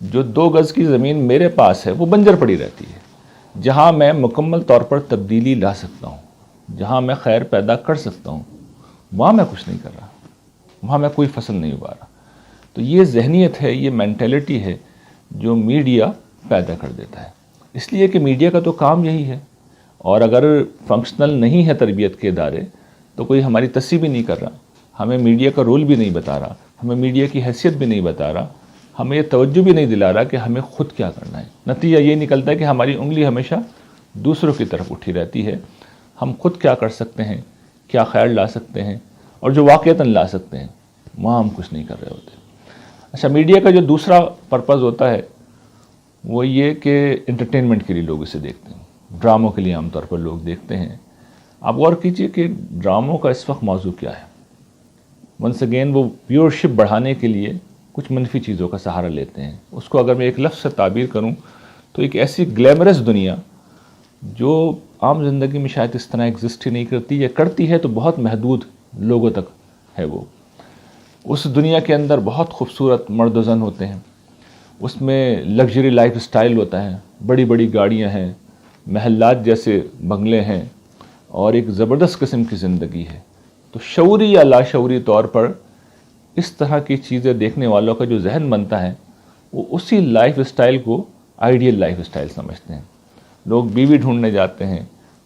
جو 2 گز کی زمین میرے پاس ہے وہ بنجر پڑی رہتی ہے. جہاں میں مکمل طور پر تبدیلی لا سکتا ہوں, جہاں میں خیر پیدا کر سکتا ہوں, وہاں میں کچھ نہیں کر رہا, وہاں میں کوئی فصل نہیں اگا رہا. تو یہ ذہنیت ہے, یہ مینٹلٹی ہے جو میڈیا پیدا کر دیتا ہے. اس لیے کہ میڈیا کا تو کام یہی ہے, اور اگر فنکشنل نہیں ہے تربیت کے ادارے تو کوئی ہماری تصحیح بھی نہیں کر رہا, ہمیں میڈیا کا رول بھی نہیں بتا رہا, ہمیں میڈیا کی حیثیت بھی نہیں بتا رہا, ہمیں یہ توجہ بھی نہیں دلا رہا کہ ہمیں خود کیا کرنا ہے. نتیجہ یہ نکلتا ہے کہ ہماری انگلی ہمیشہ دوسروں کی طرف اٹھی رہتی ہے. ہم خود کیا کر سکتے ہیں, کیا خیر لا سکتے ہیں, اور جو واقعتاً لا سکتے ہیں وہاں ہم کچھ نہیں کر رہے ہوتے. اچھا, میڈیا کا جو دوسرا پرپز ہوتا ہے وہ یہ کہ انٹرٹینمنٹ کے لیے لوگ اسے دیکھتے ہیں, ڈراموں کے لیے عام طور پر لوگ دیکھتے ہیں. آپ غور کیجئے کہ ڈراموں کا اس وقت موضوع کیا ہے. ونس اگین وہ ویورشپ بڑھانے کے لیے کچھ منفی چیزوں کا سہارا لیتے ہیں. اس کو اگر میں ایک لفظ سے تعبیر کروں تو ایک ایسی گلیمرس دنیا جو عام زندگی میں شاید اس طرح ایگزسٹ ہی نہیں کرتی, یا کرتی ہے تو بہت محدود لوگوں تک ہے. وہ اس دنیا کے اندر بہت خوبصورت مرد و زن ہوتے ہیں, اس میں لگژری لائف سٹائل ہوتا ہے, بڑی بڑی گاڑیاں ہیں, محلات جیسے بنگلے ہیں, اور ایک زبردست قسم کی زندگی ہے. تو شعوری یا لاشعوری طور پر اس طرح کی چیزیں دیکھنے والوں کا جو ذہن بنتا ہے وہ اسی لائف سٹائل کو آئیڈیل لائف سٹائل سمجھتے ہیں. لوگ بیوی ڈھونڈنے جاتے ہیں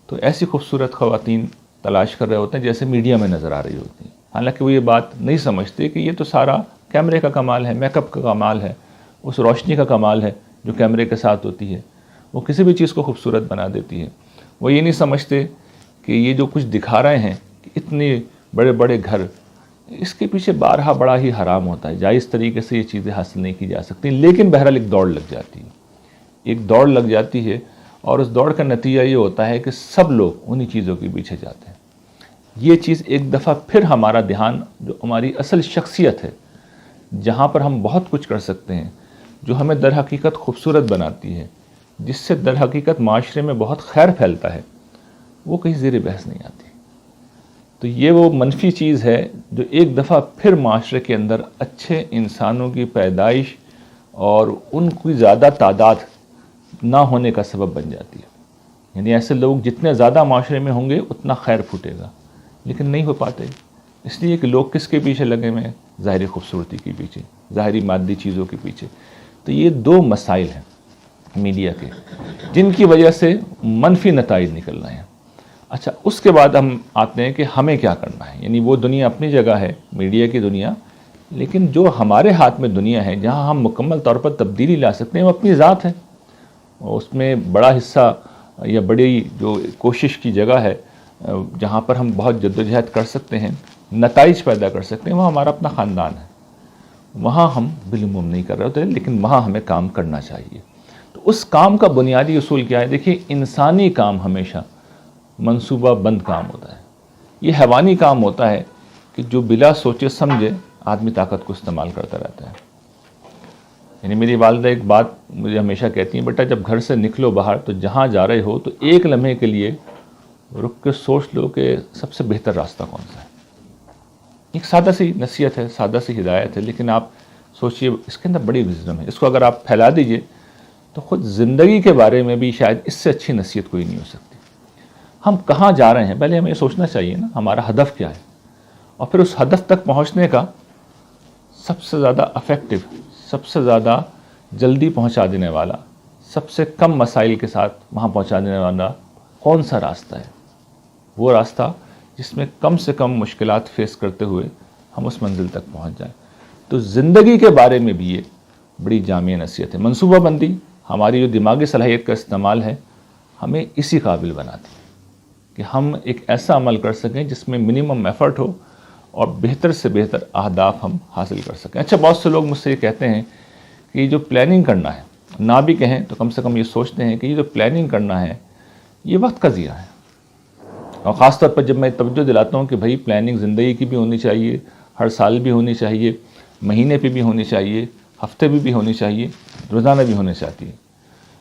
تو ایسی خوبصورت خواتین تلاش کر رہے ہوتے ہیں جیسے میڈیا میں نظر آ رہی ہوتی ہیں, حالانکہ وہ یہ بات نہیں سمجھتے کہ یہ تو سارا کیمرے کا کمال ہے, میک اپ کا کمال ہے, اس روشنی کا کمال ہے جو کیمرے کے ساتھ ہوتی ہے, وہ کسی بھی چیز کو خوبصورت بنا دیتی ہے. وہ یہ نہیں سمجھتے کہ یہ جو کچھ دکھا رہے ہیں کہ اتنے بڑے بڑے گھر, اس کے پیچھے بارہا بڑا ہی حرام ہوتا ہے. جائز طریقے سے یہ چیزیں حاصل نہیں کی جا سکتی, لیکن بہرحال ایک دوڑ لگ جاتی ہے, ایک دوڑ لگ جاتی ہے, اور اس دوڑ کا نتیجہ یہ ہوتا ہے کہ سب لوگ انہی چیزوں کے پیچھے جاتے ہیں. یہ چیز ایک دفعہ پھر ہمارا دھیان, جو ہماری اصل شخصیت ہے, جہاں پر ہم بہت کچھ کر سکتے ہیں, جو ہمیں در حقیقت خوبصورت بناتی ہے, جس سے در حقیقت معاشرے میں بہت خیر پھیلتا ہے, وہ کہیں زیر بحث نہیں آتی. تو یہ وہ منفی چیز ہے جو ایک دفعہ پھر معاشرے کے اندر اچھے انسانوں کی پیدائش اور ان کی زیادہ تعداد نہ ہونے کا سبب بن جاتی ہے. یعنی ایسے لوگ جتنے زیادہ معاشرے میں ہوں گے اتنا خیر پھوٹے گا, لیکن نہیں ہو پاتے, اس لیے کہ لوگ کس کے پیچھے لگے ہوئے ہیں, ظاہری خوبصورتی کے پیچھے, ظاہری مادی چیزوں کے پیچھے. تو یہ 2 مسائل ہیں میڈیا کے جن کی وجہ سے منفی نتائج نکل رہے ہیں. اچھا, اس کے بعد ہم آتے ہیں کہ ہمیں کیا کرنا ہے. یعنی وہ دنیا اپنی جگہ ہے, میڈیا کی دنیا, لیکن جو ہمارے ہاتھ میں دنیا ہے جہاں ہم مکمل طور پر تبدیلی لا سکتے ہیں وہ اپنی ذات ہے. اس میں بڑا حصہ یا بڑی جو کوشش کی جگہ ہے جہاں پر ہم بہت جدوجہد کر سکتے ہیں, نتائج پیدا کر سکتے ہیں, وہ ہمارا اپنا خاندان ہے. وہاں ہم بالعموم نہیں کر رہے ہوتے, لیکن وہاں ہمیں کام کرنا چاہیے. تو اس کام کا بنیادی اصول کیا ہے؟ دیکھیے, انسانی کام ہمیشہ منصوبہ بند کام ہوتا ہے. یہ حیوانی کام ہوتا ہے کہ جو بلا سوچے سمجھے آدمی طاقت کو استعمال کرتا رہتا ہے. یعنی میری والدہ ایک بات مجھے ہمیشہ کہتی ہیں, بیٹا جب گھر سے نکلو باہر تو جہاں جا رہے ہو تو ایک لمحے کے لیے رک کے سوچ لو کہ سب سے بہتر راستہ کون سا ہے. ایک سادہ سی نصیحت ہے, سادہ سی ہدایت ہے, لیکن آپ سوچئے اس کے اندر بڑی وزڈم ہے. اس کو اگر آپ پھیلا دیجئے تو خود زندگی کے بارے میں بھی شاید اس سے اچھی نصیحت کوئی نہیں ہو سکتی. ہم کہاں جا رہے ہیں پہلے ہمیں یہ سوچنا چاہیے نا, ہمارا ہدف کیا ہے, اور پھر اس ہدف تک پہنچنے کا سب سے زیادہ افیکٹو, سب سے زیادہ جلدی پہنچا دینے والا, سب سے کم مسائل کے ساتھ وہاں پہنچا دینے والا کون سا راستہ ہے. وہ راستہ جس میں کم سے کم مشکلات فیس کرتے ہوئے ہم اس منزل تک پہنچ جائیں. تو زندگی کے بارے میں بھی یہ بڑی جامع نصیحت ہے. منصوبہ بندی, ہماری جو دماغی صلاحیت کا استعمال ہے, ہمیں اسی قابل بناتی ہے کہ ہم ایک ایسا عمل کر سکیں جس میں منیمم ایفرٹ ہو اور بہتر سے بہتر اہداف ہم حاصل کر سکیں. اچھا, بہت سے لوگ مجھ سے یہ کہتے ہیں کہ یہ جو پلاننگ کرنا ہے, نہ بھی کہیں تو کم سے کم یہ سوچتے ہیں کہ یہ جو پلاننگ کرنا ہے یہ وقت کا ضیاع ہے. اور خاص طور پر جب میں توجہ دلاتا ہوں کہ بھائی پلاننگ زندگی کی بھی ہونی چاہیے, ہر سال بھی ہونی چاہیے, مہینے پہ بھی ہونی چاہیے, ہفتے بھی ہونی چاہیے, روزانہ بھی ہونی چاہتی ہے,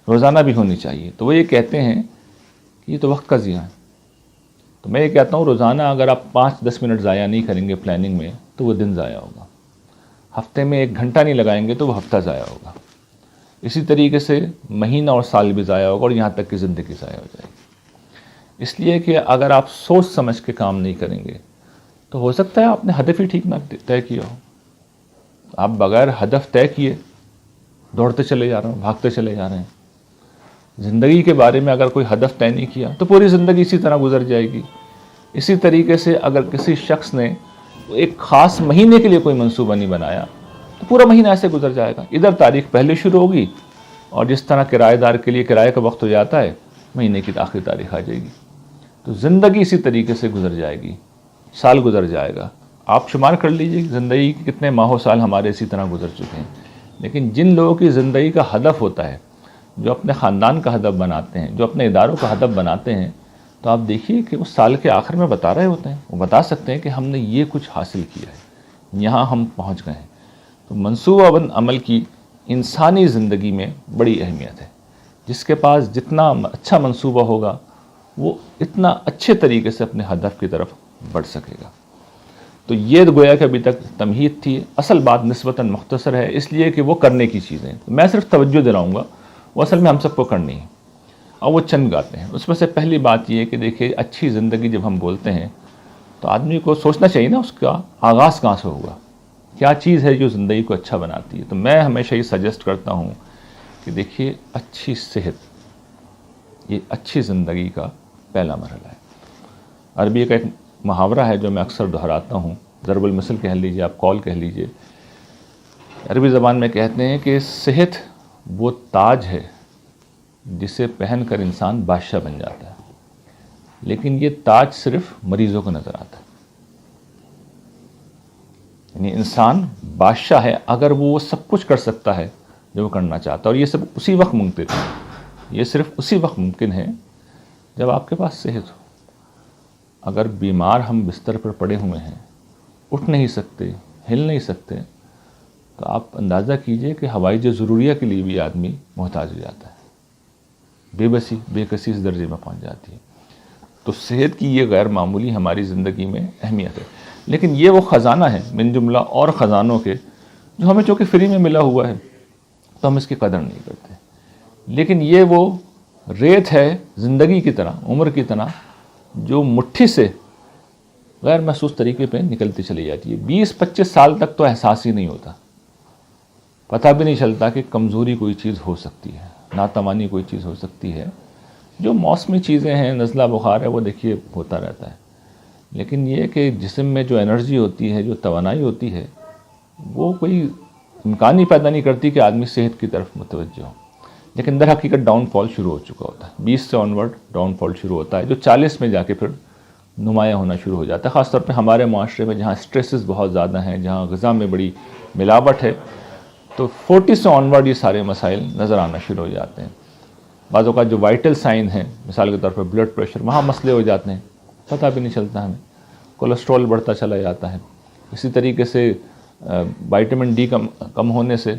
روزانہ بھی ہونی چاہیے, تو وہ یہ کہتے ہیں کہ یہ تو وقت کا ضیاع ہے. تو میں یہ کہتا ہوں روزانہ اگر آپ 5-10 منٹ ضائع نہیں کریں گے پلاننگ میں تو وہ دن ضائع ہوگا. ہفتے میں 1 گھنٹہ نہیں لگائیں گے تو وہ ہفتہ ضائع ہوگا. اسی طریقے سے مہینہ اور سال بھی ضائع ہوگا اور یہاں تک کہ زندگی ضائع ہو جائے گی۔ اس لیے کہ اگر آپ سوچ سمجھ کے کام نہیں کریں گے تو ہو سکتا ہے آپ نے ہدف ہی ٹھیک نہ طے کیا ہو، آپ بغیر ہدف طے کیے دوڑتے چلے جا رہے ہیں، بھاگتے چلے جا رہے ہیں۔ زندگی کے بارے میں اگر کوئی ہدف طے نہیں کیا تو پوری زندگی اسی طرح گزر جائے گی۔ اسی طریقے سے اگر کسی شخص نے ایک خاص مہینے کے لیے کوئی منصوبہ نہیں بنایا تو پورا مہینہ ایسے گزر جائے گا۔ ادھر تاریخ پہلے شروع ہوگی اور جس طرح کرایہ دار کے لیے کرائے کا وقت ہو جاتا ہے، مہینے کی آخری تاریخ آ جائے گی، تو زندگی اسی طریقے سے گزر جائے گی، سال گزر جائے گا۔ آپ شمار کر لیجئے زندگی کے کتنے ماہ و سال ہمارے اسی طرح گزر چکے ہیں۔ لیکن جن لوگوں کی زندگی کا ہدف ہوتا ہے، جو اپنے خاندان کا ہدف بناتے ہیں، جو اپنے اداروں کا ہدف بناتے ہیں، تو آپ دیکھیے کہ اس سال کے آخر میں بتا رہے ہوتے ہیں، وہ بتا سکتے ہیں کہ ہم نے یہ کچھ حاصل کیا ہے، یہاں ہم پہنچ گئے ہیں۔ تو منصوبہ بند عمل کی انسانی زندگی میں بڑی اہمیت ہے۔ جس کے پاس جتنا اچھا منصوبہ ہوگا وہ اتنا اچھے طریقے سے اپنے ہدف کی طرف بڑھ سکے گا۔ تو یہ گویا کہ ابھی تک تمہید تھی، اصل بات نسبتاً مختصر ہے، اس لیے کہ وہ کرنے کی چیزیں میں صرف توجہ دلاؤں گا، وہ اصل میں ہم سب کو کرنی ہے، اور وہ چند باتیں ہیں۔ اس میں سے پہلی بات یہ کہ دیکھیے اچھی زندگی جب ہم بولتے ہیں تو آدمی کو سوچنا چاہیے نا اس کا آغاز کہاں سے ہوگا، کیا چیز ہے جو زندگی کو اچھا بناتی ہے۔ تو میں ہمیشہ یہ سجیسٹ کرتا ہوں کہ دیکھیے اچھی صحت یہ اچھی زندگی کا پہلا مرحلہ ہے۔ عربی کا ایک محاورہ ہے جو میں اکثر دہراتا ہوں، ضرب المثل کہہ لیجئے، آپ قول کہہ لیجئے۔ عربی زبان میں کہتے ہیں کہ صحت وہ تاج ہے جسے پہن کر انسان بادشاہ بن جاتا ہے، لیکن یہ تاج صرف مریضوں کو نظر آتا ہے۔ یعنی انسان بادشاہ ہے اگر وہ سب کچھ کر سکتا ہے جو وہ کرنا چاہتا ہے، اور یہ سب اسی وقت ممکن ہے، یہ صرف اسی وقت ممکن ہے جب آپ کے پاس صحت ہو۔ اگر بیمار ہم بستر پر پڑے ہوئے ہیں، اٹھ نہیں سکتے، ہل نہیں سکتے، تو آپ اندازہ کیجئے کہ حوائج ضروریہ کے لیے بھی آدمی محتاج ہو جاتا ہے، بے کسی اس درجے میں پہنچ جاتی ہے۔ تو صحت کی یہ غیر معمولی ہماری زندگی میں اہمیت ہے، لیکن یہ وہ خزانہ ہے من جملہ اور خزانوں کے جو ہمیں چونکہ فری میں ملا ہوا ہے تو ہم اس کی قدر نہیں کرتے۔ لیکن یہ وہ ریت ہے زندگی کی طرح، عمر کی طرح، جو مٹھی سے غیر محسوس طریقے پہ نکلتی چلی جاتی ہے۔ 20-25 سال تک تو احساس ہی نہیں ہوتا، پتہ بھی نہیں چلتا کہ کمزوری کوئی چیز ہو سکتی ہے، ناتوانی کوئی چیز ہو سکتی ہے۔ جو موسمی چیزیں ہیں، نزلہ بخار ہے، وہ دیکھیے ہوتا رہتا ہے، لیکن یہ کہ جسم میں جو انرجی ہوتی ہے، جو توانائی ہوتی ہے، وہ کوئی امکان ہی پیدا نہیں کرتی کہ آدمی صحت کی طرف متوجہ ہو۔ لیکن در حقیقت ڈاؤن فال شروع ہو چکا ہوتا ہے، 20 سے آنورڈ ڈاؤن فال شروع ہوتا ہے، جو 40 میں جا کے پھر نمایاں ہونا شروع ہو جاتا ہے۔ خاص طور پہ ہمارے معاشرے میں جہاں سٹریسز بہت زیادہ ہیں، جہاں غذا میں بڑی ملاوٹ ہے، تو 40 سے آنورڈ یہ سارے مسائل نظر آنا شروع ہو جاتے ہیں۔ بعض اوقات جو وائٹل سائن ہیں، مثال کے طور پر بلڈ پریشر، وہاں مسئلے ہو جاتے ہیں، پتہ بھی نہیں چلتا ہمیں، کولیسٹرول بڑھتا چلا جاتا ہے۔ اسی طریقے سے وائٹامن ڈی کم ہونے سے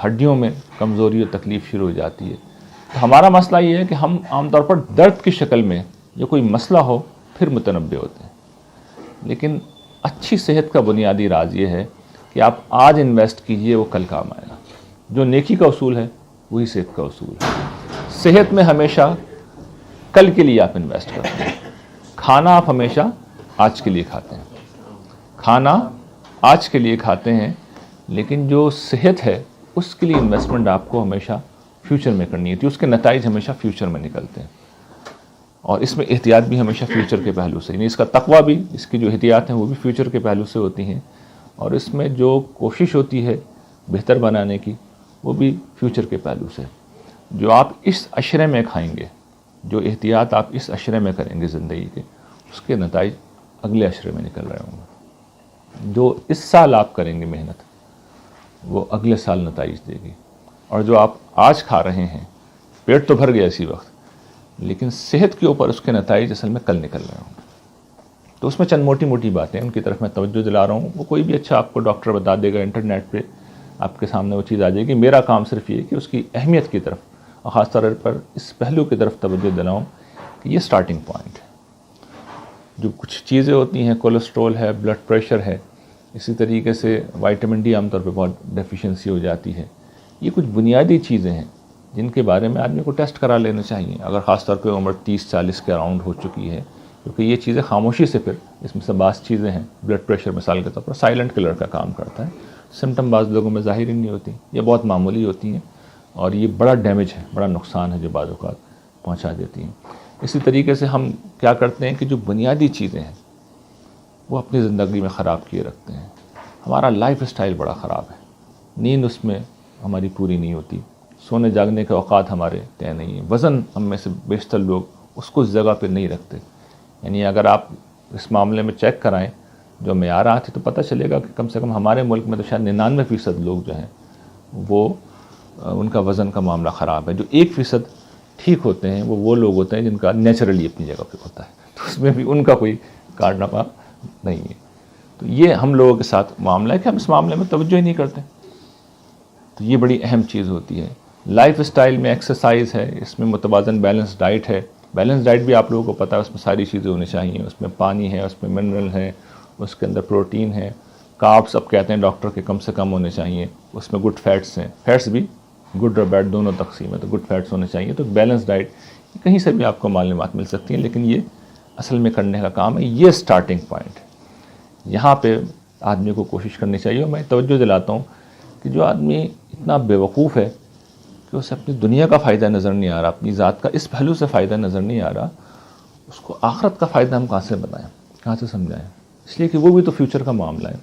ہڈیوں میں کمزوری اور تکلیف شروع ہو جاتی ہے۔ تو ہمارا مسئلہ یہ ہے کہ ہم عام طور پر درد کی شکل میں یا کوئی مسئلہ ہو پھر متنبع ہوتے ہیں، لیکن اچھی صحت کا بنیادی راز یہ ہے کہ آپ آج انویسٹ کیجئے، وہ کل کام آئے گا۔ جو نیکی کا اصول ہے وہی صحت کا اصول ہے۔ صحت میں ہمیشہ کل کے لیے آپ انویسٹ کرتے ہیں، کھانا آپ ہمیشہ آج کے لیے کھاتے ہیں، کھانا آج کے لیے کھاتے ہیں، لیکن جو صحت ہے اس کے لیے انویسٹمنٹ آپ کو ہمیشہ فیوچر میں کرنی ہے، اس کے نتائج ہمیشہ فیوچر میں نکلتے ہیں، اور اس میں احتیاط بھی ہمیشہ فیوچر کے پہلو سے، یعنی اس کا تقویٰ بھی، اس کی جو احتیاط ہیں وہ بھی فیوچر کے پہلو سے ہوتی ہیں، اور اس میں جو کوشش ہوتی ہے بہتر بنانے کی وہ بھی فیوچر کے پہلو سے۔ جو آپ اس عشرے میں کھائیں گے، جو احتیاط آپ اس عشرے میں کریں گے زندگی کے، اس کے نتائج اگلے عشرے میں نکل رہے ہوں گے۔ جو اس سال آپ کریں گے محنت، وہ اگلے سال نتائج دے گی، اور جو آپ آج کھا رہے ہیں، پیٹ تو بھر گیا اسی وقت، لیکن صحت کے اوپر اس کے نتائج اصل میں کل نکل رہے ہوں گے۔ تو اس میں چند موٹی موٹی باتیں ان کی طرف میں توجہ دلا رہا ہوں، وہ کوئی بھی اچھا آپ کو ڈاکٹر بتا دے گا، انٹرنیٹ پہ آپ کے سامنے وہ چیز آ جائے گی۔ میرا کام صرف یہ کہ اس کی اہمیت کی طرف اور خاص طور پر اس پہلو کی طرف توجہ دلاؤں کہ یہ سٹارٹنگ پوائنٹ ہے۔ جو کچھ چیزیں ہوتی ہیں، کولیسٹرول ہے، بلڈ پریشر ہے، اسی طریقے سے وائٹامن ڈی عام طور پہ بہت ڈیفیشنسی ہو جاتی ہے، یہ کچھ بنیادی چیزیں ہیں جن کے بارے میں آدمی کو ٹیسٹ کرا لینا چاہیے، اگر خاص طور پہ عمر 30-40 کے اراؤنڈ ہو چکی ہے، کیونکہ یہ چیزیں خاموشی سے پھر اس میں سے بعض چیزیں ہیں، بلڈ پریشر مثال کے طور پر سائلنٹ کلر کا کام کرتا ہے، سمٹم بعض لوگوں میں ظاہر ہی نہیں ہوتی، یہ بہت معمولی ہوتی ہیں اور یہ بڑا ڈیمیج ہے، بڑا نقصان ہے جو بعض اوقات پہنچا دیتی ہیں۔ اسی طریقے سے ہم کیا کرتے ہیں کہ جو بنیادی چیزیں ہیں وہ اپنی زندگی میں خراب کیے رکھتے ہیں۔ ہمارا لائف اسٹائل بڑا خراب ہے، نیند اس میں ہماری پوری نہیں ہوتی، سونے جاگنے کے اوقات ہمارے طے نہیں ہیں، وزن ہم میں سے بیشتر لوگ اس کو اس جگہ پہ نہیں رکھتے، یعنی اگر آپ اس معاملے میں چیک کرائیں جو معیارات ہیں تو پتہ چلے گا کہ کم سے کم ہمارے ملک میں تو شاید 99% لوگ جو ہیں وہ ان کا وزن کا معاملہ خراب ہے۔ جو 1% ٹھیک ہوتے ہیں وہ لوگ ہوتے ہیں جن کا نیچرلی اپنی جگہ پہ ہوتا ہے، تو اس میں بھی ان کا کوئی کارنامہ نہیں ہے۔ تو یہ ہم لوگوں کے ساتھ معاملہ ہے کہ ہم اس معاملے میں توجہ ہی نہیں کرتے، تو یہ بڑی اہم چیز ہوتی ہے۔ لائف اسٹائل میں ایکسرسائز ہے، اس میں متوازن بیلنس ڈائٹ ہے، بیلنس ڈائٹ بھی آپ لوگوں کو پتہ ہے اس میں ساری چیزیں ہونی چاہیے، اس میں پانی ہے، اس میں منرل ہے، اس کے اندر پروٹین ہے، کاربس اب کہتے ہیں ڈاکٹر کے کم سے کم ہونے چاہیے، اس میں گڈ فیٹس ہیں، فیٹس بھی گڈ اور بیڈ دونوں تقسیم ہے، تو گڈ فیٹس ہونے چاہیے۔ تو بیلنس ڈائٹ کہیں سے بھی آپ کو معلومات مل سکتی ہیں، لیکن یہ اصل میں کرنے کا کام ہے، یہ سٹارٹنگ پوائنٹ ہے، یہاں پہ آدمی کو کوشش کرنی چاہیے۔ اور میں توجہ دلاتا ہوں کہ جو آدمی اتنا بیوقوف ہے کہ اسے اپنی دنیا کا فائدہ نظر نہیں آ رہا، اپنی ذات کا اس پہلو سے فائدہ نظر نہیں آ رہا، اس کو آخرت کا فائدہ ہم کہاں سے بتائیں، کہاں سے سمجھائیں، اس لیے کہ وہ بھی تو فیوچر کا معاملہ ہے۔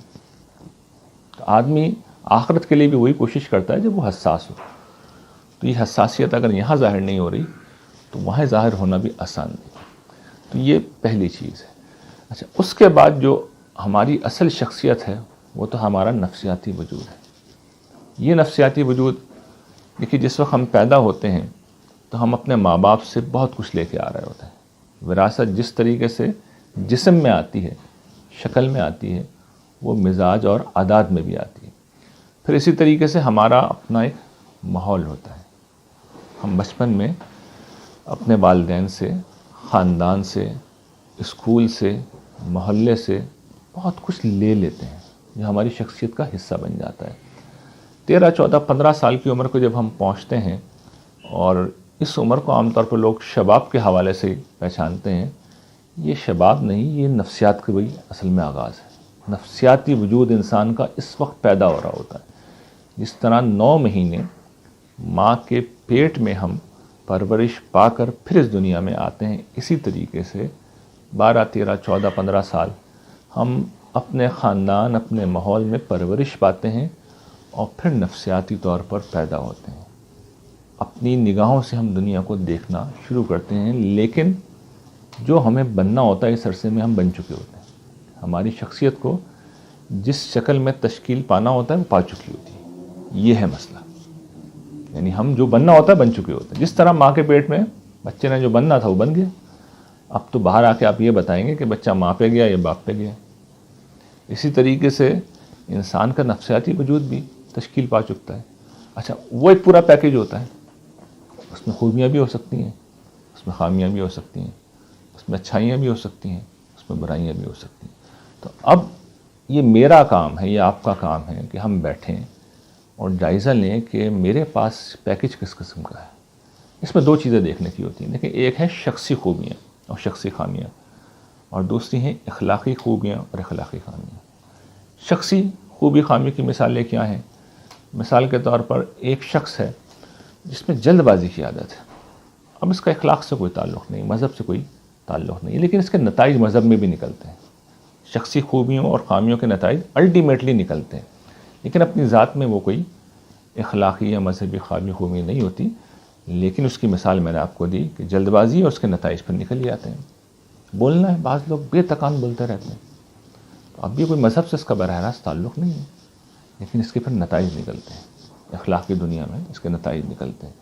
تو آدمی آخرت کے لیے بھی وہی کوشش کرتا ہے جب وہ حساس ہو، تو یہ حساسیت اگر یہاں ظاہر نہیں ہو رہی تو وہاں ظاہر ہونا بھی آسان نہیں، تو یہ پہلی چیز ہے۔ اچھا، اس کے بعد جو ہماری اصل شخصیت ہے وہ تو ہمارا نفسیاتی وجود ہے۔ یہ نفسیاتی وجود دیکھیے، جس وقت ہم پیدا ہوتے ہیں تو ہم اپنے ماں باپ سے بہت کچھ لے کے آ رہے ہوتے ہیں، وراثت جس طریقے سے جسم میں آتی ہے، شکل میں آتی ہے، وہ مزاج اور عادات میں بھی آتی ہے۔ پھر اسی طریقے سے ہمارا اپنا ایک ماحول ہوتا ہے، ہم بچپن میں اپنے والدین سے، خاندان سے، اسکول سے، محلے سے بہت کچھ لے لیتے ہیں جو ہماری شخصیت کا حصہ بن جاتا ہے۔ 13, 14, 15 سال کی عمر کو جب ہم پہنچتے ہیں، اور اس عمر کو عام طور پر لوگ شباب کے حوالے سے پہچانتے ہیں، یہ شباب نہیں، یہ نفسیات کا بھی اصل میں آغاز ہے۔ نفسیاتی وجود انسان کا اس وقت پیدا ہو رہا ہوتا ہے، جس طرح 9 مہینے ماں کے پیٹ میں ہم پرورش پا کر پھر اس دنیا میں آتے ہیں، اسی طریقے سے 12, 13, 14, 15 سال ہم اپنے خاندان، اپنے ماحول میں پرورش پاتے ہیں اور پھر نفسیاتی طور پر پیدا ہوتے ہیں۔ اپنی نگاہوں سے ہم دنیا کو دیکھنا شروع کرتے ہیں، لیکن جو ہمیں بننا ہوتا ہے اس عرصے میں ہم بن چکے ہوتے ہیں، ہماری شخصیت کو جس شکل میں تشکیل پانا ہوتا ہے وہ پا چکی ہوتی ہے۔ یہ ہے مسئلہ، یعنی ہم جو بننا ہوتا ہے بن چکے ہوتے ہیں۔ جس طرح ماں کے پیٹ میں بچے نے جو بننا تھا وہ بن گیا، اب تو باہر آ کے آپ یہ بتائیں گے کہ بچہ ماں پہ گیا یا باپ پہ گیا۔ اسی طریقے سے انسان کا نفسیاتی وجود بھی تشکیل پا چکتا ہے۔ اچھا، وہ ایک پورا پیکیج ہوتا ہے، اس میں خوبیاں بھی ہو سکتی ہیں، اس میں خامیاں بھی ہو سکتی ہیں، اس میں اچھائیاں بھی ہو سکتی ہیں، اس میں برائیاں بھی ہو سکتی ہیں۔ تو اب یہ میرا کام ہے، یہ آپ کا کام ہے کہ ہم بیٹھیں اور جائزہ لیں کہ میرے پاس پیکیج کس قسم کا ہے۔ اس میں 2 چیزیں دیکھنے کی ہوتی ہیں، دیکھیں، ایک ہے شخصی خوبیاں اور شخصی خامیاں، اور دوسری ہیں اخلاقی خوبیاں اور اخلاقی خامیاں۔ شخصی خوبی خامی کی مثالیں کیا ہیں؟ مثال کے طور پر ایک شخص ہے جس میں جلد بازی کی عادت ہے، اب اس کا اخلاق سے کوئی تعلق نہیں، مذہب سے کوئی تعلق نہیں، لیکن اس کے نتائج مذہب میں بھی نکلتے ہیں۔ شخصی خوبیوں اور خامیوں کے نتائج الٹیمیٹلی نکلتے ہیں، لیکن اپنی ذات میں وہ کوئی اخلاقی یا مذہبی خامی خوبی نہیں ہوتی، لیکن اس کی مثال میں نے آپ کو دی کہ جلد بازی اور اس کے نتائج پر نکل جاتے ہیں۔ بولنا ہے، بعض لوگ بے تکان بولتے رہتے ہیں، تو اب بھی کوئی مذہب سے اس کا براہ راست تعلق نہیں ہے، لیکن اس کے پھر نتائج نکلتے ہیں، اخلاقی دنیا میں اس کے نتائج نکلتے ہیں۔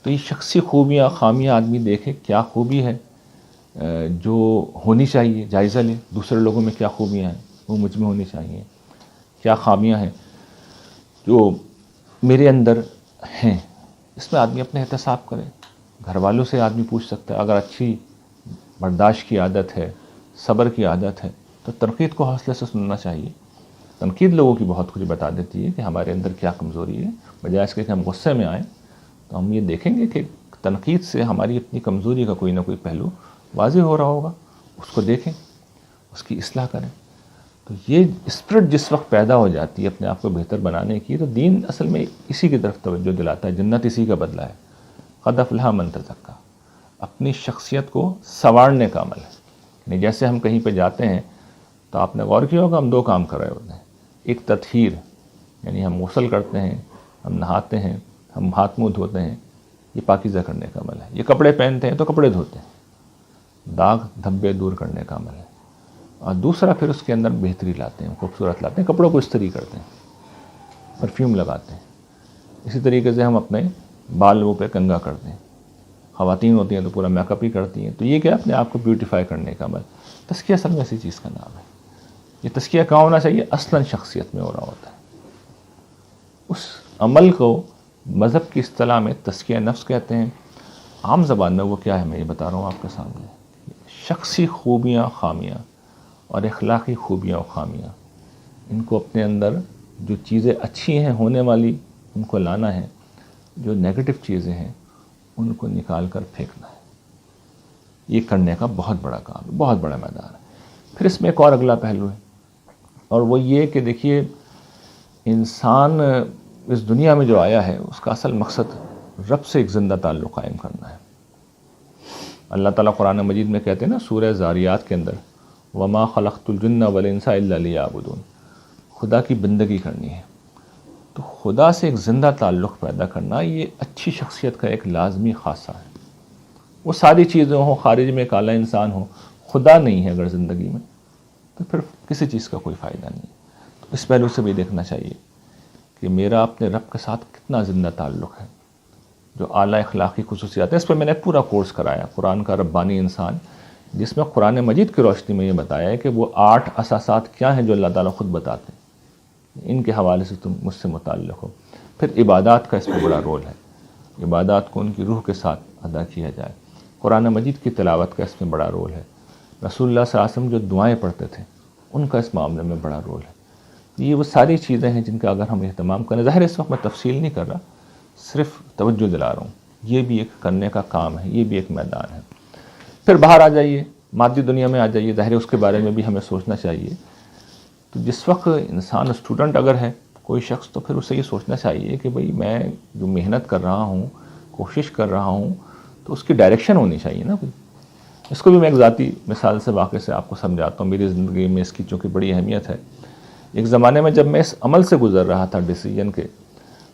تو یہ شخصی خوبیاں خامیاں آدمی دیکھے کیا خوبی ہے جو ہونی چاہیے، جائزہ لے، دوسرے لوگوں میں کیا خوبیاں ہیں وہ مجھ میں ہونی چاہیے، کیا خامیاں ہیں جو میرے اندر ہیں، اس میں آدمی اپنے احتساب کرے۔ گھر والوں سے آدمی پوچھ سکتا ہے، اگر اچھی برداشت کی عادت ہے، صبر کی عادت ہے، تو تنقید کو حوصلے سے سننا چاہیے۔ تنقید لوگوں کی بہت کچھ بتا دیتی ہے کہ ہمارے اندر کیا کمزوری ہے، بجائے اس کے کہ ہم غصے میں آئیں تو ہم یہ دیکھیں گے کہ تنقید سے ہماری اپنی کمزوری کا کوئی نہ کوئی پہلو واضح ہو رہا ہوگا، اس کو دیکھیں، اس کی اصلاح کریں۔ تو یہ اسپرٹ جس وقت پیدا ہو جاتی ہے اپنے آپ کو بہتر بنانے کی، تو دین اصل میں اسی کی طرف توجہ دلاتا ہے، جنت اسی کا بدلہ ہے، قد افلح من تزکیٰ، اپنی شخصیت کو سنوارنے کا عمل ہے۔ یعنی جیسے ہم کہیں پہ جاتے ہیں تو آپ نے غور کیا ہوگا ہم دو کام کر رہے ہوتے ہیں، ایک تطہیر، یعنی ہم غسل کرتے ہیں، ہم نہاتے ہیں، ہم ہاتھ منہ دھوتے ہیں، یہ پاکیزہ کرنے کا عمل ہے۔ یہ کپڑے پہنتے ہیں تو کپڑے دھوتے ہیں، داغ دھبے دور کرنے کا عمل ہے۔ اور دوسرا پھر اس کے اندر بہتری لاتے ہیں، خوبصورت لاتے ہیں، کپڑوں کو استری کرتے ہیں، پرفیوم لگاتے ہیں۔ اسی طریقے سے ہم اپنے بال وہ پہ کنگھا کرتے ہیں، خواتین ہوتی ہیں تو پورا میک اپ ہی کرتی ہیں۔ تو یہ کیا اپنے آپ کو بیوٹیفائی کرنے کا عمل، تزکیہ اصل میں اسی چیز کا نام ہے۔ یہ تزکیہ کہاں ہونا چاہیے؟ اصلاً شخصیت میں ہو رہا ہوتا ہے۔ اس عمل کو مذہب کی اصطلاح میں تزکیہ نفس کہتے ہیں، عام زبان میں وہ کیا ہے میں یہ بتا رہا ہوں آپ کے سامنے، شخصی خوبیاں خامیاں اور اخلاقی خوبیاں و خامیاں، ان کو اپنے اندر جو چیزیں اچھی ہیں ہونے والی ان کو لانا ہے، جو نیگیٹو چیزیں ہیں ان کو نکال کر پھینکنا ہے۔ یہ کرنے کا بہت بڑا کام ہے، بہت بڑا میدان ہے۔ پھر اس میں ایک اور اگلا پہلو ہے، اور وہ یہ کہ دیکھیے انسان اس دنیا میں جو آیا ہے اس کا اصل مقصد رب سے ایک زندہ تعلق قائم کرنا ہے۔ اللہ تعالیٰ قرآن مجید میں کہتے ہیں نا سورہ زاریات کے اندر، وما خلقت الجن والانس الا لیعبدون، خدا کی بندگی کرنی ہے۔ تو خدا سے ایک زندہ تعلق پیدا کرنا یہ اچھی شخصیت کا ایک لازمی خاصہ ہے۔ وہ ساری چیزیں ہوں، خارج میں کالا انسان ہو، خدا نہیں ہے اگر زندگی میں تو پھر کسی چیز کا کوئی فائدہ نہیں ہے۔ تو اس پہلو سے بھی دیکھنا چاہیے کہ میرا اپنے رب کے ساتھ کتنا زندہ تعلق ہے، جو اعلیٰ اخلاقی خصوصیات ہیں۔ اس پر میں نے ایک پورا کورس کرایا، قرآن کا ربانی انسان، جس میں قرآن مجید کی روشنی میں یہ بتایا ہے کہ وہ 8 اساسات کیا ہیں جو اللہ تعالیٰ خود بتاتے ہیں، ان کے حوالے سے تم مجھ سے متعلق ہو۔ پھر عبادات کا اس میں بڑا رول ہے، عبادات کو ان کی روح کے ساتھ ادا کیا جائے۔ قرآن مجید کی تلاوت کا اس میں بڑا رول ہے۔ رسول اللہ صلی اللہ علیہ وسلم جو دعائیں پڑھتے تھے ان کا اس معاملے میں بڑا رول ہے۔ یہ وہ ساری چیزیں ہیں جن کا اگر ہم اہتمام کریں، ظاہر اس وقت میں تفصیل نہیں کر رہا، صرف توجہ دلا رہا ہوں، یہ بھی ایک کرنے کا کام ہے، یہ بھی ایک میدان ہے۔ پھر باہر آ جائیے، مادی دنیا میں آ جائیے، ظاہر اس کے بارے میں بھی ہمیں سوچنا چاہیے۔ تو جس وقت انسان اسٹوڈنٹ اگر ہے کوئی شخص، تو پھر اسے یہ سوچنا چاہیے کہ بھئی میں جو محنت کر رہا ہوں، کوشش کر رہا ہوں، تو اس کی ڈائریکشن ہونی چاہیے نا کوئی۔ اس کو بھی میں ایک ذاتی مثال سے واقعے سے آپ کو سمجھاتا ہوں، میری زندگی میں اس کی چونکہ بڑی اہمیت ہے۔ ایک زمانے میں جب میں اس عمل سے گزر رہا تھا ڈیسیجن کے،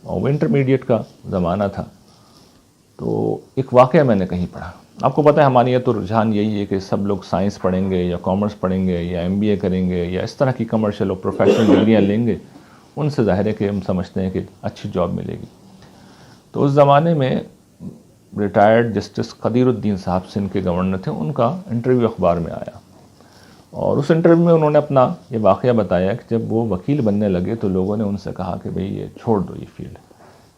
اور وہ انٹرمیڈیٹ کا زمانہ تھا، تو ایک واقعہ میں نے کہیں پڑھا۔ آپ کو پتہ ہے ہماری یہ تو رجحان یہی ہے کہ سب لوگ سائنس پڑھیں گے یا کامرس پڑھیں گے یا MBA کریں گے یا اس طرح کی کمرشل اور پروفیشنل ڈگریاں لیں گے، ان سے ظاہر ہے کہ ہم سمجھتے ہیں کہ اچھی جاب ملے گی۔ تو اس زمانے میں ریٹائرڈ جسٹس قدیر الدین صاحب سندھ کے گورنر تھے، ان کا انٹرویو اخبار میں آیا، اور اس انٹرویو میں انہوں نے اپنا یہ واقعہ بتایا کہ جب وہ وکیل بننے لگے تو لوگوں نے ان سے کہا کہ بھئی یہ چھوڑ دو، یہ فیلڈ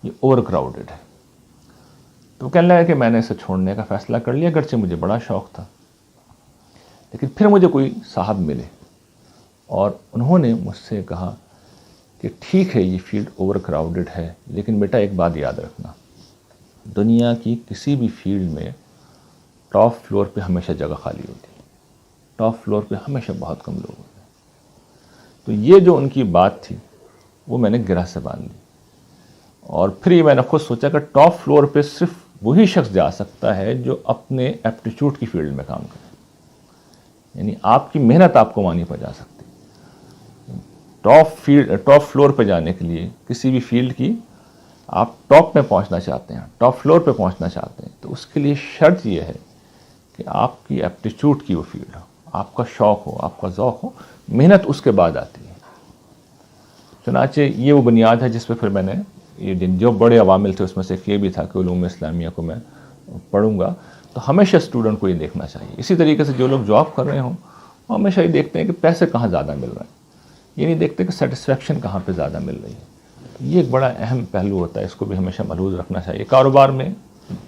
یہ اوور کراؤڈڈ ہے۔ تو کہنے لگا کہ میں نے اسے چھوڑنے کا فیصلہ کر لیا، اگرچہ مجھے بڑا شوق تھا، لیکن پھر مجھے کوئی صاحب ملے اور انہوں نے مجھ سے کہا کہ ٹھیک ہے یہ فیلڈ اوور کراؤڈڈ ہے، لیکن بیٹا ایک بات یاد رکھنا، دنیا کی کسی بھی فیلڈ میں ٹاپ فلور پہ ہمیشہ جگہ خالی ہوتی ہے، ٹاپ فلور پہ ہمیشہ بہت کم لوگ ہوتے ہیں۔ تو یہ جو ان کی بات تھی وہ میں نے گرہ سے باندھ لی، اور پھر یہ میں نے خود سوچا کہ ٹاپ فلور پہ صرف وہی شخص جا سکتا ہے جو اپنے ایپٹیچیوڈ کی فیلڈ میں کام کرے، یعنی آپ کی محنت آپ کو وہاں نہیں پہنچا سکتی۔ ٹاپ فلور پہ جانے کے لیے کسی بھی فیلڈ کی، آپ ٹاپ میں پہنچنا چاہتے ہیں، ٹاپ فلور پہ پہنچنا چاہتے ہیں، تو اس کے لیے شرط یہ ہے کہ آپ کی ایپٹیچیوڈ کی وہ فیلڈ ہو، آپ کا شوق ہو، آپ کا ذوق ہو، محنت اس کے بعد آتی ہے۔ چنانچہ یہ وہ بنیاد ہے جس پہ پھر میں نے یہ جو بڑے عوامل تھے اس میں سے ایک یہ بھی تھا کہ علوم اسلامیہ کو میں پڑھوں گا۔ تو ہمیشہ اسٹوڈنٹ کو یہ دیکھنا چاہیے۔ اسی طریقے سے جو لوگ جاب کر رہے ہوں وہ ہمیشہ یہ دیکھتے ہیں کہ پیسے کہاں زیادہ مل رہے ہیں، یہ نہیں دیکھتے کہ سیٹسفیکشن کہاں پہ زیادہ مل رہی ہے۔ یہ ایک بڑا اہم پہلو ہوتا ہے، اس کو بھی ہمیشہ ملحوظ رکھنا چاہیے۔ کاروبار میں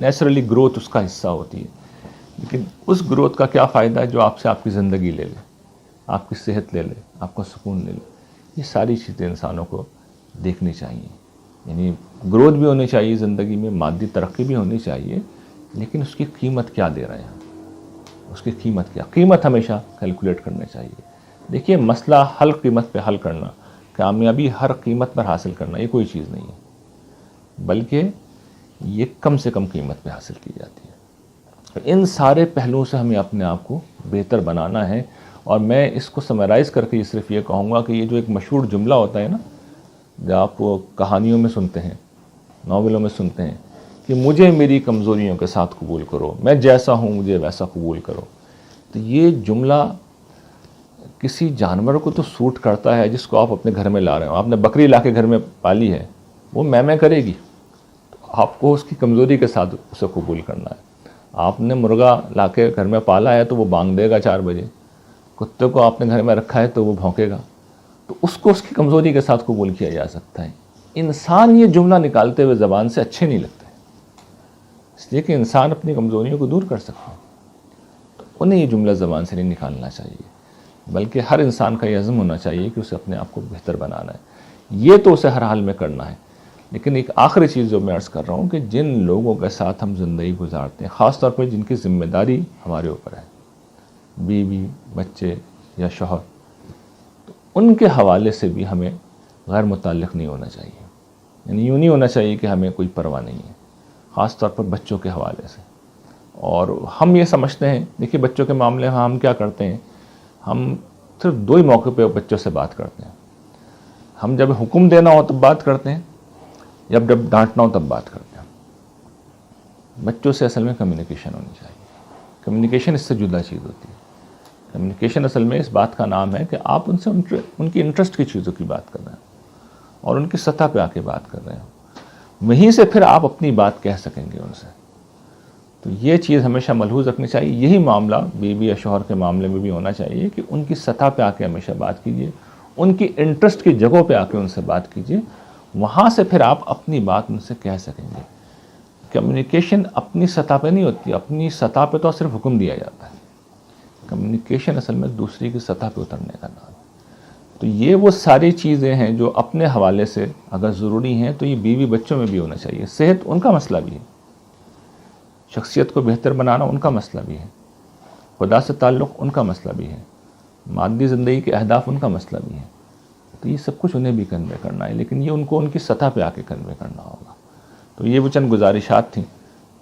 نیچرلی گروتھ اس کا حصہ ہوتی ہے، لیکن اس گروتھ کا کیا فائدہ ہے جو آپ سے آپ کی زندگی لے لے، آپ کی صحت لے لے، آپ کا سکون لے لے۔ یہ ساری چیزیں انسانوں کو دیکھنی چاہیے. یعنی گروتھ بھی ہونی چاہیے زندگی میں، مادی ترقی بھی ہونی چاہیے، لیکن اس کی قیمت کیا دے رہے ہیں، اس کی قیمت کیا، قیمت ہمیشہ کیلکولیٹ کرنے چاہیے. دیکھیے مسئلہ حل قیمت پہ حل کرنا، کامیابی ہر قیمت پر حاصل کرنا، یہ کوئی چیز نہیں ہے، بلکہ یہ کم سے کم قیمت پہ حاصل کی جاتی ہے. ان سارے پہلوؤں سے ہمیں اپنے آپ کو بہتر بنانا ہے. اور میں اس کو سمرائز کر کے صرف یہ کہوں گا کہ یہ جو ایک مشہور جملہ ہوتا ہے نا، جو آپ وہ کہانیوں میں سنتے ہیں، ناولوں میں سنتے ہیں کہ مجھے میری کمزوریوں کے ساتھ قبول کرو، میں جیسا ہوں مجھے ویسا قبول کرو. تو یہ جملہ کسی جانور کو تو سوٹ کرتا ہے جس کو آپ اپنے گھر میں لا رہے ہو. آپ نے بکری لا کے گھر میں پالی ہے، وہ میں کرے گی، آپ کو اس کی کمزوری کے ساتھ اسے قبول کرنا ہے. آپ نے مرغا لا کے گھر میں پالا ہے تو وہ بانگ دے گا 4 بجے. کتے کو آپ نے گھر میں رکھا ہے تو وہ بھونکے گا. تو اس کو اس کی کمزوری کے ساتھ قبول کیا جا سکتا ہے. انسان یہ جملہ نکالتے ہوئے زبان سے اچھے نہیں لگتے، اس لیے کہ انسان اپنی کمزوریوں کو دور کر سکتا ہے. تو انہیں یہ جملہ زبان سے نہیں نکالنا چاہیے، بلکہ ہر انسان کا یہ عزم ہونا چاہیے کہ اسے اپنے آپ کو بہتر بنانا ہے. یہ تو اسے ہر حال میں کرنا ہے. لیکن ایک آخری چیز جو میں عرض کر رہا ہوں کہ جن لوگوں کے ساتھ ہم زندگی گزارتے ہیں، خاص طور پر جن کی ذمہ داری ہمارے اوپر ہے، بیوی، بچے یا شوہر، تو ان کے حوالے سے بھی ہمیں غیر متعلق نہیں ہونا چاہیے. یعنی یوں نہیں ہونا چاہیے کہ ہمیں کوئی پرواہ نہیں ہے، خاص طور پر بچوں کے حوالے سے. اور ہم یہ سمجھتے ہیں، دیکھیے بچوں کے معاملے میں ہم کیا کرتے ہیں، ہم صرف 2 ہی موقع پہ بچوں سے بات کرتے ہیں. ہم جب حکم دینا ہو تب بات کرتے ہیں، جب ڈانٹنا ہو تب بات کرتے ہیں. بچوں سے اصل میں کمیونیکیشن ہونی چاہیے. کمیونیکیشن اس سے جدا چیز ہوتی ہے. کمیونیکیشن اصل میں اس بات کا نام ہے کہ آپ ان سے ان کی انٹرسٹ کی چیزوں کی بات کر رہے ہیں اور ان کی سطح پہ آ کے بات کر رہے ہیں. وہیں سے پھر آپ اپنی بات کہہ سکیں گے ان سے. تو یہ چیز ہمیشہ ملحوظ رکھنی چاہیے. یہی معاملہ بیوی یا شوہر کے معاملے میں بھی ہونا چاہیے کہ ان کی سطح پہ آ کے ہمیشہ بات کیجیے، ان کی انٹرسٹ کی جگہوں پہ آ کے ان سے بات کیجیے. وہاں سے پھر آپ اپنی بات ان سے کہہ سکیں گے. کمیونیکیشن اپنی سطح پہ نہیں ہوتی، اپنی سطح پہ تو صرف حکم دیا جاتا ہے. کمیونیکیشن اصل میں دوسری کی سطح پہ اترنے کا نام ہے. تو یہ وہ ساری چیزیں ہیں جو اپنے حوالے سے اگر ضروری ہیں تو یہ بیوی بچوں میں بھی ہونا چاہیے. صحت ان کا مسئلہ بھی ہے، شخصیت کو بہتر بنانا ان کا مسئلہ بھی ہے، خدا سے تعلق ان کا مسئلہ بھی ہے، مادی زندگی کے اہداف ان کا مسئلہ بھی ہے. تو یہ سب کچھ انہیں بھی کنوے کرنا ہے، لیکن یہ ان کو ان کی سطح پہ آ کے کنوے کرنا ہوگا. تو یہ وہ چند گزارشات تھیں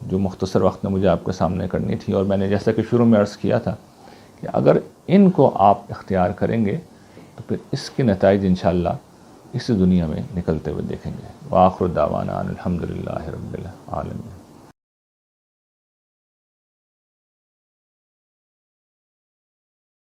جو مختصر وقت میں مجھے آپ کے سامنے کرنی تھی. اور میں نے جیسا کہ شروع میں عرض کیا تھا کہ اگر ان کو آپ اختیار کریں گے تو پھر اس کے نتائج انشاءاللہ اس دنیا میں نکلتے ہوئے دیکھیں گے. وآخر دعوانا الحمدللہ رب العالمین.